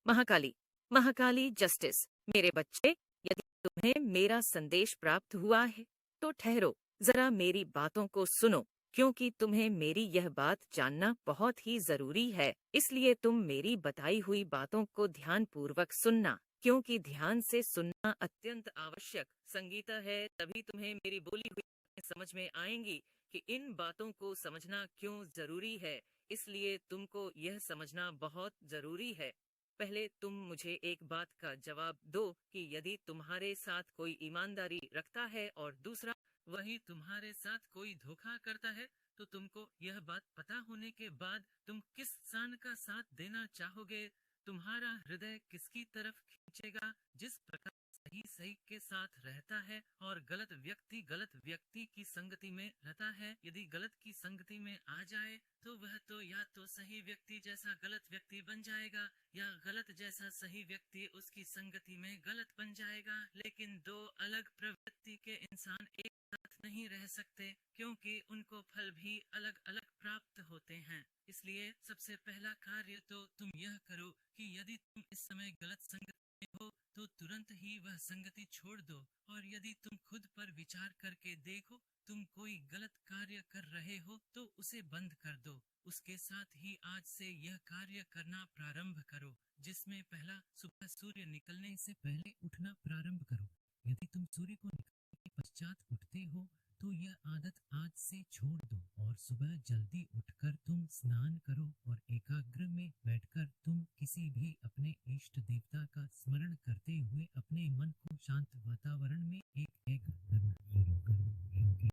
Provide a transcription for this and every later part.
Mahakali, Mahakali justice. मेरे बच्चे, यदि तुम्हें मेरा संदेश प्राप्त हुआ है तो ठहरो, जरा मेरी बातों को सुनो, क्योंकि तुम्हें मेरी यह बात जानना बहुत ही जरूरी है। इसलिए तुम मेरी बताई हुई बातों को ध्यान पूर्वक सुनना, क्योंकि ध्यान से सुनना अत्यंत आवश्यक संगीता है। तभी तुम्हें मेरी बोली हुई बातें समझ में आएंगी कि इन बातों को समझना क्यों जरूरी है। इसलिए तुमको यह समझना बहुत जरूरी है। पहले तुम मुझे एक बात का जवाब दो कि यदि तुम्हारे साथ कोई ईमानदारी रखता है और दूसरा वही तुम्हारे साथ कोई धोखा करता है, तो तुमको यह बात पता होने के बाद तुम किस इंसान का साथ देना चाहोगे? तुम्हारा हृदय किसकी तरफ खींचेगा? जिस प्रकार सही सही के साथ रहता है और गलत व्यक्ति की संगति में रहता है, यदि गलत की संगति में आ जाए तो वह तो या तो सही व्यक्ति जैसा गलत व्यक्ति बन जाएगा या गलत जैसा सही व्यक्ति उसकी संगति में गलत बन जाएगा। लेकिन दो अलग प्रवृत्ति के इंसान एक साथ नहीं रह सकते, क्योंकि उनको फल भी अलग अलग प्राप्त होते हैं। इसलिए सबसे पहला कार्य तो तुम यह करो कि यदि तुम इस समय गलत संगति में हो तो तुरंत ही वह संगति छोड़ दो, और यदि तुम खुद पर विचार करके देखो तुम कोई गलत कार्य कर रहे हो तो उसे बंद कर दो। उसके साथ ही आज से यह कार्य करना प्रारंभ करो, जिसमें पहला सुबह सूर्य निकलने से पहले उठना प्रारंभ करो। यदि तुम सूर्य को निकलने के पश्चात उठते हो तो यह आदत आज से छोड़ दो, और सुबह जल्दी उठकर तुम स्नान करो और एकाग्र में बैठकर तुम किसी भी अपने इष्ट देवता का स्मरण करते हुए अपने मन को शांत वातावरण में एक करना शुरू करो, क्योंकि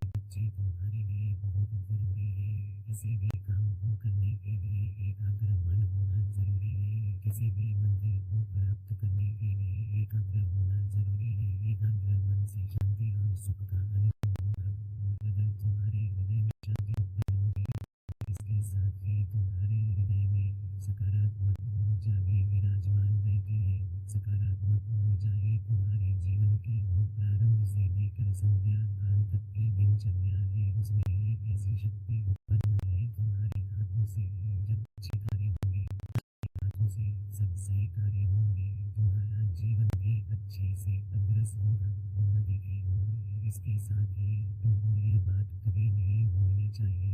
बच्चे तुम्हारे लिए बहुत जरूरी है। किसी भी काम को करने के लिए एकाग्र मन होना जरूरी है। किसी भी मंजिल को प्राप्त करने के लिए एकाग्र होना जरूरी है। एकाग्र मन से शांति और सुख का अनुभव होगा। अगर तुम्हारे हृदय में शांति उत्पन्न होगी, इसके साथ ही तुम्हारे हृदय में सकारात्मक ऊर्जा भी विराजमान रहती है। सकारात्मक ऊर्जा ही तुम्हारे जीवन के प्रारंभ से लेकर संध्या काल तक की दिनचर्या है। उसमें एक ऐसी शक्ति उत्पन्न है तुम्हारे हाथों से जब अच्छे कार्य होंगे, हाथों से सब सही कार्य होंगे, तुम्हारा जीवन भी अच्छे से अग्रसर होगा, उन्नति की होगी। इसके साथ ही तुमको यह बात कभी नहीं भूलनी चाहिए